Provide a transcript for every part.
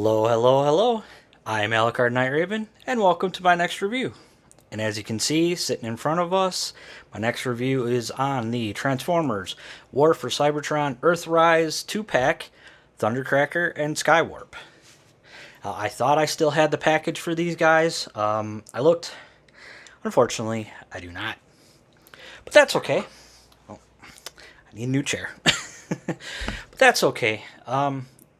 Hello, hello, hello. I am Alucard Night Raven, and welcome to my next review. And as you can see, sitting in front of us, my next review is on the Transformers War for Cybertron Earthrise 2-pack, Thundercracker, and Skywarp. I thought I still had the package for these guys. I looked. Unfortunately, I do not. But that's okay. Oh, I need a new chair. But that's okay.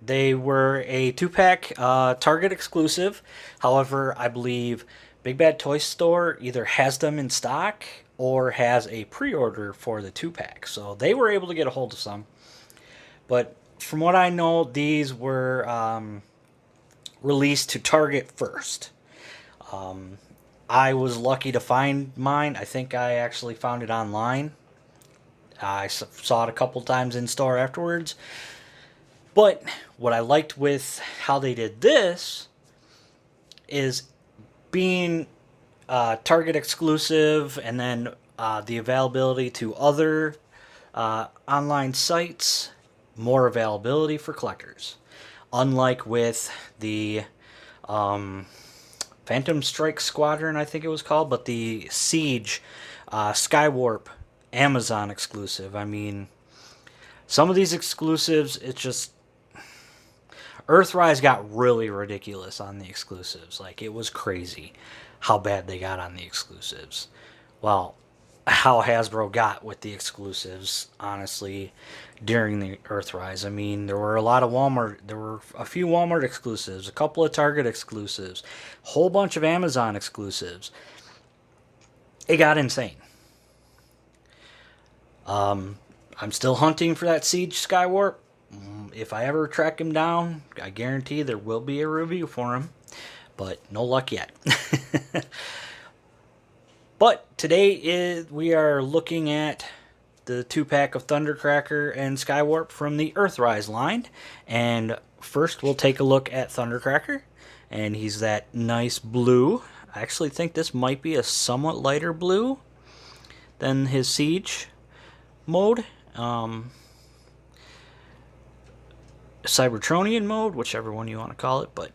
They were a 2-pack Target exclusive. However, I believe Big Bad Toy Store either has them in stock or has a pre-order for the 2-pack. So they were able to get a hold of some. But from what I know, these were released to Target first. I was lucky to find mine. I think I actually found it online. I saw it a couple times in store afterwards. But what I liked with how they did this is being Target exclusive and then the availability to other online sites, more availability for collectors. Unlike with the Phantom Strike Squadron, I think it was called, but the Siege Skywarp Amazon exclusive. I mean, some of these exclusives, it's just Earthrise got really ridiculous on the exclusives. Like, it was crazy how bad they got on the exclusives. Well, how Hasbro got with the exclusives, honestly, during the Earthrise. I mean, there were a lot of there were a few Walmart exclusives, a couple of Target exclusives, a whole bunch of Amazon exclusives. It got insane. I'm still hunting for that Siege Skywarp. If I ever track him down, I guarantee there will be a review for him. But no luck yet. But today we are looking at the 2-pack of Thundercracker and Skywarp from the Earthrise line. And first we'll take a look at Thundercracker. And he's that nice blue. I actually think this might be a somewhat lighter blue than his Siege mode. Cybertronian mode, whichever one you want to call it, but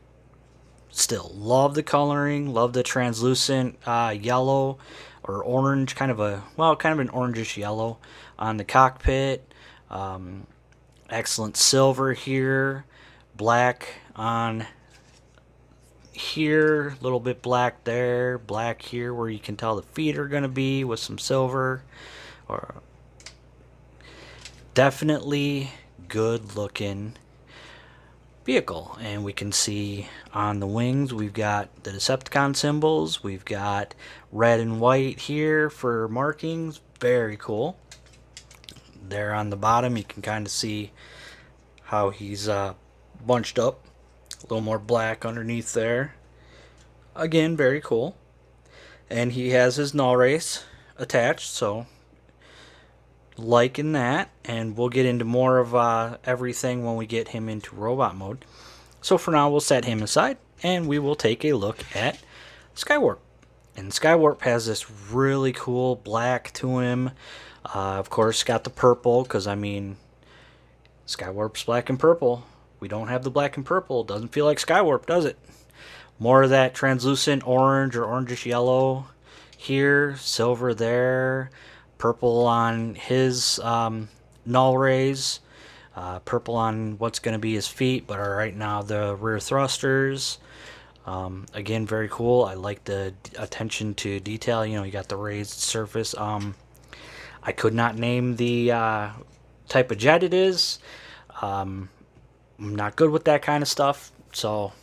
still, love the coloring, love the translucent yellow or orange, kind of an orangish yellow on the cockpit. Excellent silver here, black on here, a little bit black there, black here where you can tell the feet are going to be with some silver. Or definitely good looking vehicle. And we can see on the wings we've got the Decepticon symbols, we've got red and white here for markings. Very cool. There on the bottom you can kind of see how he's bunched up, a little more black underneath there. Again, very cool. And he has his null race attached, so liking that, and we'll get into more of everything when we get him into robot mode. So for now, we'll set him aside, and we will take a look at Skywarp. And Skywarp has this really cool black to him. Of course, got the purple, because, I mean, Skywarp's black and purple. We don't have the black and purple. Doesn't feel like Skywarp, does it? More of that translucent orange or orangish yellow here, silver there, purple on his null rays, purple on what's going to be his feet, but are right now the rear thrusters. Again, very cool. I like the attention to detail. You know, you got the raised surface. I could not name the type of jet it is. I'm not good with that kind of stuff, so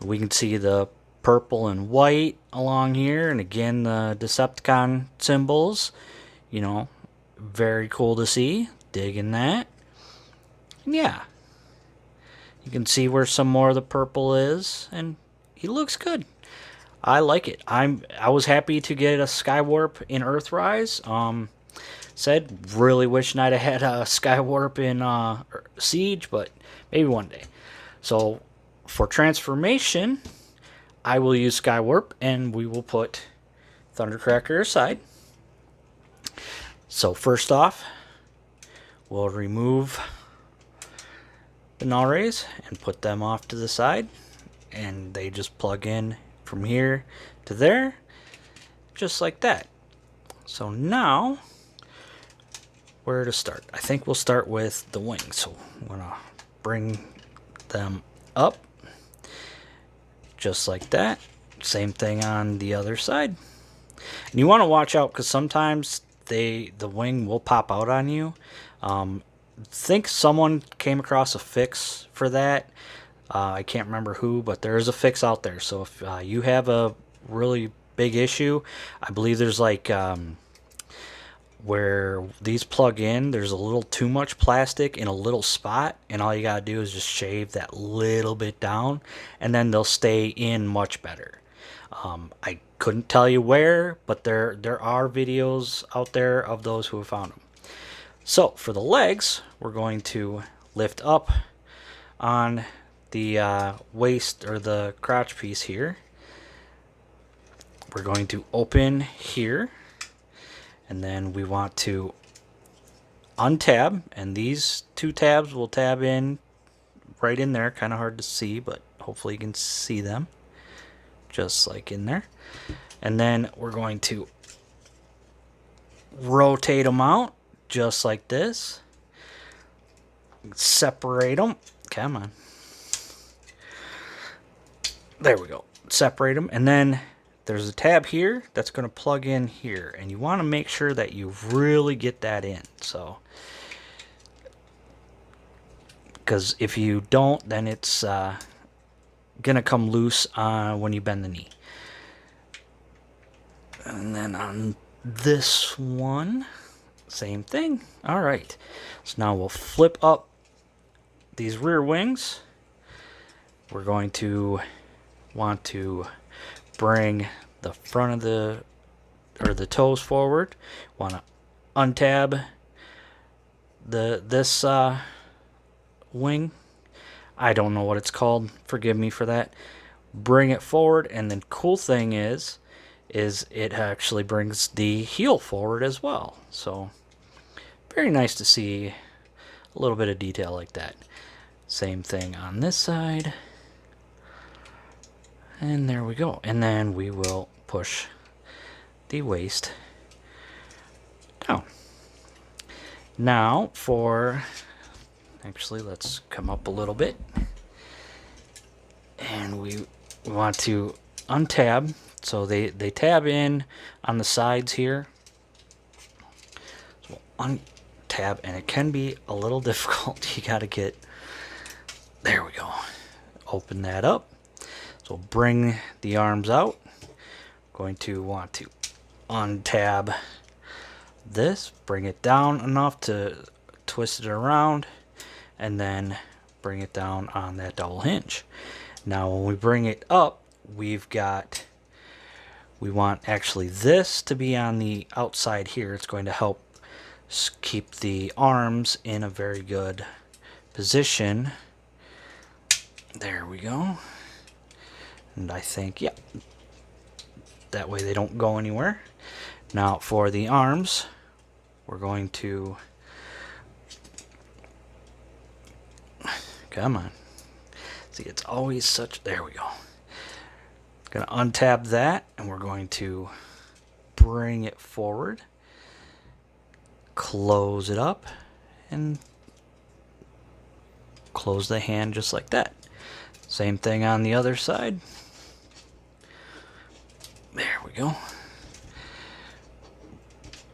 we can see the purple and white along here, and again the Decepticon symbols. You know, very cool to see. Digging that. And yeah, you can see where some more of the purple is, and he looks good. I like it. I was happy to get a Skywarp in Earthrise. Said really wish I'd have had a Skywarp in Siege, but maybe one day. So for transformation, I will use Skywarp, and we will put Thundercracker aside. So first off, we'll remove the null rays and put them off to the side, and they just plug in from here to there, just like that. So now, where to start? I think we'll start with the wings. So I'm gonna bring them up, just like that. Same thing on the other side. And you want to watch out because sometimes the wing will pop out on you. Think someone came across a fix for that. I can't remember who, but there is a fix out there. So if you have a really big issue, I believe there's like where these plug in, there's a little too much plastic in a little spot, and all you gotta do is just shave that little bit down, and then they'll stay in much better. I couldn't tell you where, but there are videos out there of those who have found them. So for the legs, we're going to lift up on the waist or the crotch piece here. We're going to open here, and then we want to untab, and these two tabs will tab in right in there. Kind of hard to see, but hopefully you can see them. Just like in there. And then we're going to rotate them out just like this. Separate them. Come on. There we go. Separate them. And then there's a tab here that's going to plug in here. And you want to make sure that you really get that in. So, because if you don't, then it's gonna come loose when you bend the knee. And then on this one, same thing. All right, so now we'll flip up these rear wings. We're going to want to bring the front of the toes forward. Want to untab this wing. I don't know what it's called. Forgive me for that. Bring it forward, and the cool thing is it actually brings the heel forward as well. So very nice to see a little bit of detail like that. Same thing on this side. And there we go. And then we will push the waist down. Now actually, let's come up a little bit. And we want to untab. So they tab in on the sides here. So we'll untab, and it can be a little difficult. You got to get, there we go. Open that up. So bring the arms out. Going to want to untab this. Bring it down enough to twist it around. And then bring it down on that double hinge. Now when we bring it up, we want actually this to be on the outside here. It's going to help keep the arms in a very good position. There we go. And I think, yeah, that way they don't go anywhere. Now for the arms, we're going to, come on. See, it's always such, there we go. Gonna untab that, and we're going to bring it forward, close it up, and close the hand just like that. Same thing on the other side. There we go.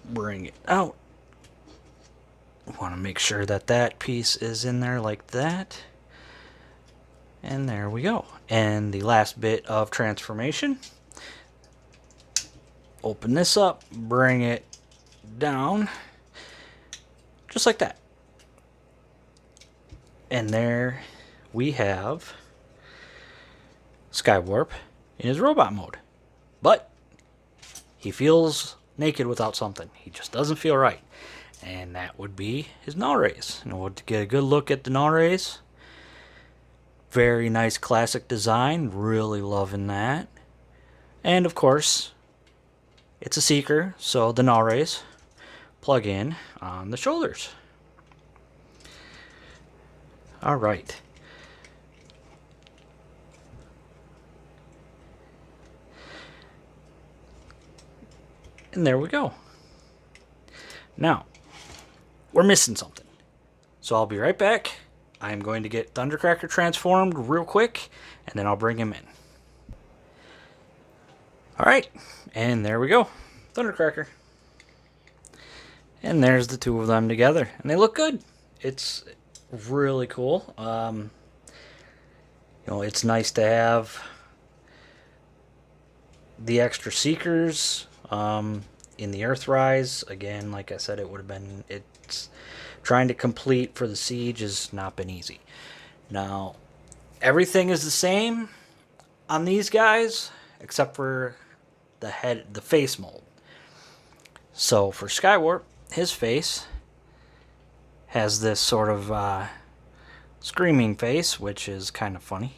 Bring it out. Want to make sure that that piece is in there like that. And there we go. And the last bit of transformation. Open this up, bring it down, just like that. And there we have Skywarp in his robot mode. But he feels naked without something. He just doesn't feel right. And that would be his null rays. And we'll get a good look at the null rays. Very nice classic design. Really loving that. And of course, it's a seeker, so the null rays plug in on the shoulders. All right. And there we go. Now, we're missing something. So I'll be right back. I'm going to get Thundercracker transformed real quick, and then I'll bring him in. Alright, and there we go. Thundercracker. And there's the two of them together. And they look good. It's really cool. It's nice to have the extra Seekers in the Earthrise. Again, like I said, it would have been... It's trying to complete for the Siege has not been easy. Now, everything is the same on these guys, except for the face mold. So for Skywarp, his face has this sort of screaming face, which is kind of funny.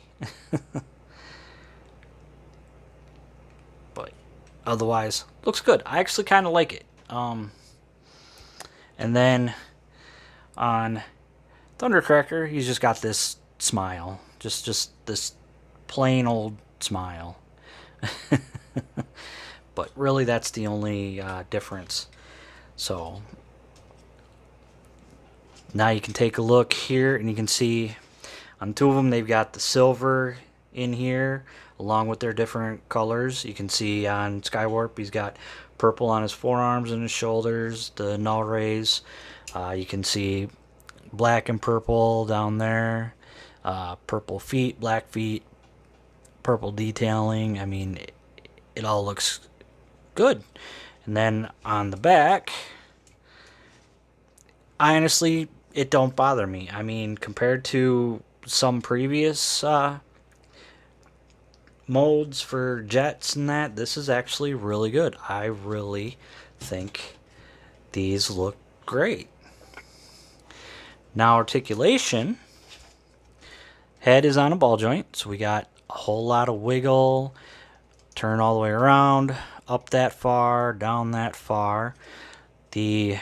But otherwise, looks good. I actually kind of like it. And then on Thundercracker, he's just got this smile. Just this plain old smile. But really, that's the only difference. So now you can take a look here, and you can see on two of them, they've got the silver in here, along with their different colors. You can see on Skywarp, he's got purple on his forearms and his shoulders, the null rays. You can see black and purple down there, purple feet, black feet, purple detailing. I mean, it all looks good. And then on the back, honestly, it don't bother me. I mean, compared to some previous modes for jets and that, this is actually really good. I really think these look great. Now, articulation, head is on a ball joint, so we got a whole lot of wiggle, turn all the way around, up that far, down that far. The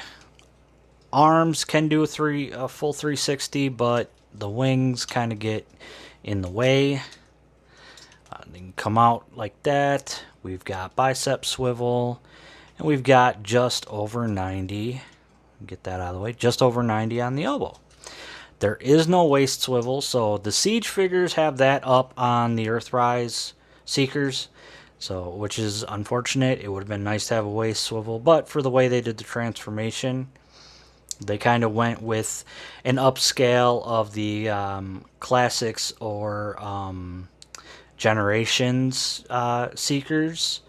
arms can do a full 360, but the wings kind of get in the way. They can come out like that. We've got bicep swivel, and we've got just over 90. Get that out of the way. Just over 90 on the elbow. There is no waist swivel, so the Siege figures have that up on the Earthrise Seekers, so which is unfortunate. It would have been nice to have a waist swivel, but for the way they did the transformation, they kind of went with an upscale of the classics or generations Seekers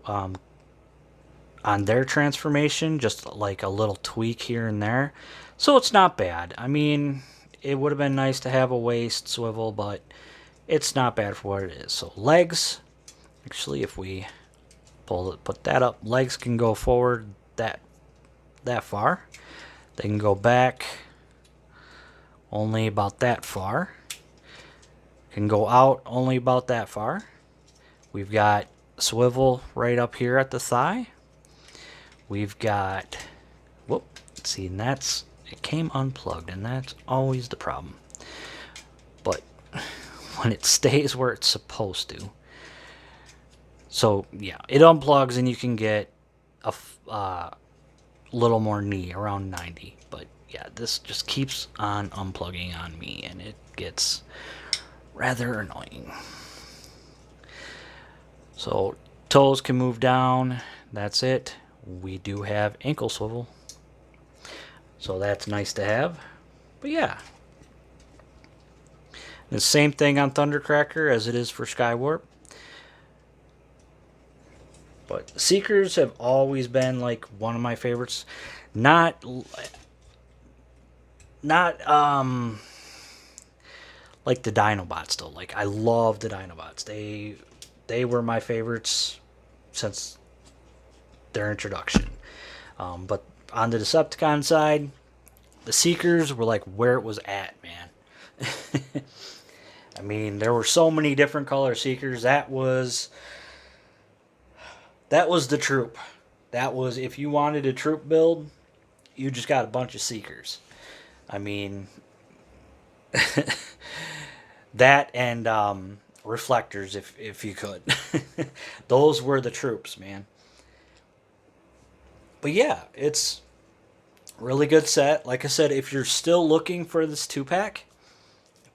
on their transformation, just like a little tweak here and there. So it's not bad. I mean, it would have been nice to have a waist swivel, but it's not bad for what it is. So legs, actually, if we put that up, legs can go forward that far. They can go back only about that far. Can go out only about that far. We've got swivel right up here at the thigh. We've got, whoop, see, and it came unplugged, and that's always the problem. But when it stays where it's supposed to. So, yeah, it unplugs, and you can get a little more knee, around 90. But, yeah, this just keeps on unplugging on me, and it gets rather annoying. So, toes can move down. That's it. We do have ankle swivel, so that's nice to have. But yeah, the same thing on Thundercracker as it is for Skywarp. But Seekers have always been like one of my favorites. Not like the Dinobots though. Like, I love the Dinobots. They were my favorites since their introduction. But on the Decepticon side, the Seekers were like where it was at, man. I mean, there were so many different color Seekers. That was the troop. That was, if you wanted a troop build, you just got a bunch of Seekers. I mean, That and reflectors, if you could. Those were the troops, man. But yeah, it's really good set. Like I said, if you're still looking for this 2-pack,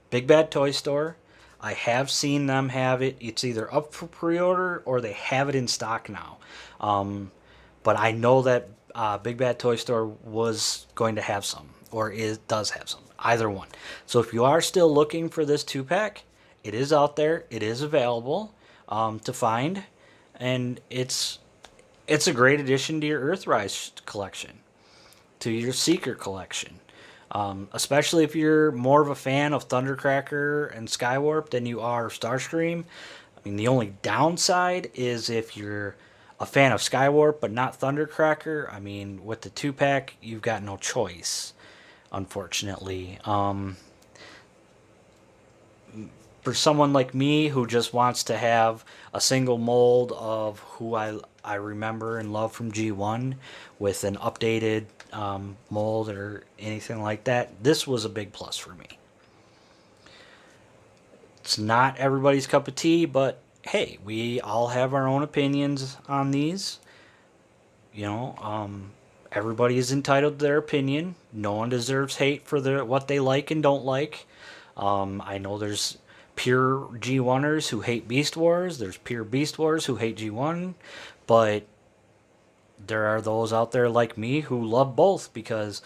Big Bad Toy Store. I have seen them have it. It's either up for pre-order or they have it in stock now. Um, but I know that Big Bad Toy Store was going to have some, or does have some. Either one. So if you are still looking for this 2-pack, it is out there. It is available to find, and it's a great addition to your Earthrise collection, to your Seeker collection. Especially if you're more of a fan of Thundercracker and Skywarp than you are Starscream. I mean, the only downside is if you're a fan of Skywarp but not Thundercracker. I mean, with the 2-pack, you've got no choice, unfortunately. For someone like me who just wants to have a single mold of who I remember and love from G1 with an updated mold or anything like that, this was a big plus for me. It's not everybody's cup of tea, but hey, we all have our own opinions on these. You know, everybody is entitled to their opinion. No one deserves hate for what they like and don't like. I know there's pure G1ers who hate Beast Wars. There's pure Beast Wars who hate G1. But there are those out there like me who love both, because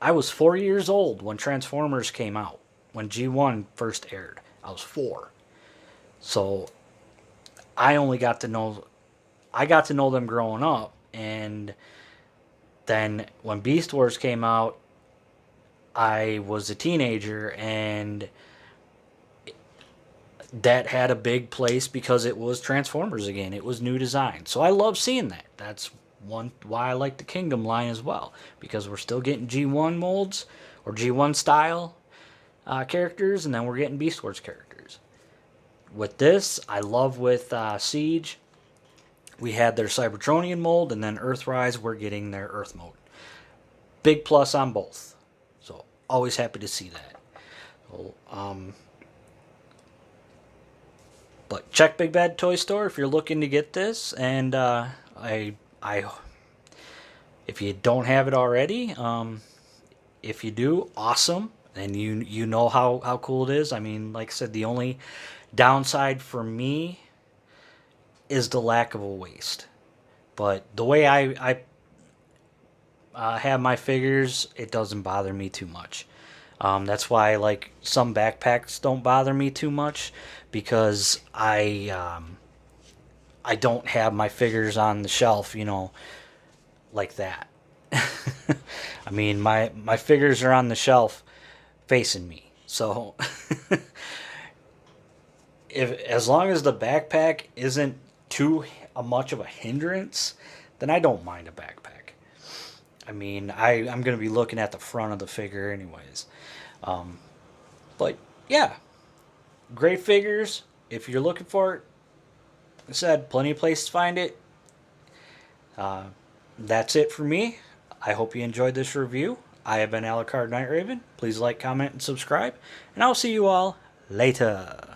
I was 4 years old when Transformers came out. When G1 first aired, I was 4. So I got to know them growing up, and then when Beast Wars came out, I was a teenager, and that had a big place because it was Transformers again. It was new design. So I love seeing that. That's why I like the Kingdom line as well, because we're still getting G1 molds or G1 style characters, and then we're getting Beast Wars characters. With this, I love with Siege, we had their Cybertronian mold, and then Earthrise, we're getting their Earth mode. Big plus on both. So always happy to see that. So, but check Big Bad Toy Store if you're looking to get this, and I if you don't have it already, if you do, awesome, and you know how cool it is. I mean, like I said, the only downside for me is the lack of a waist. But the way I have my figures, it doesn't bother me too much. That's why like some backpacks don't bother me too much, because I don't have my figures on the shelf, you know, like that. I mean, my figures are on the shelf facing me. So as long as the backpack isn't too much of a hindrance, then I don't mind a backpack. I mean, I'm going to be looking at the front of the figure anyways. But yeah, great figures. If you're looking for it, like I said, plenty of places to find it. That's it for me. I hope you enjoyed this review. I have been Alucard Night Raven. Please like, comment, and subscribe. And I'll see you all later.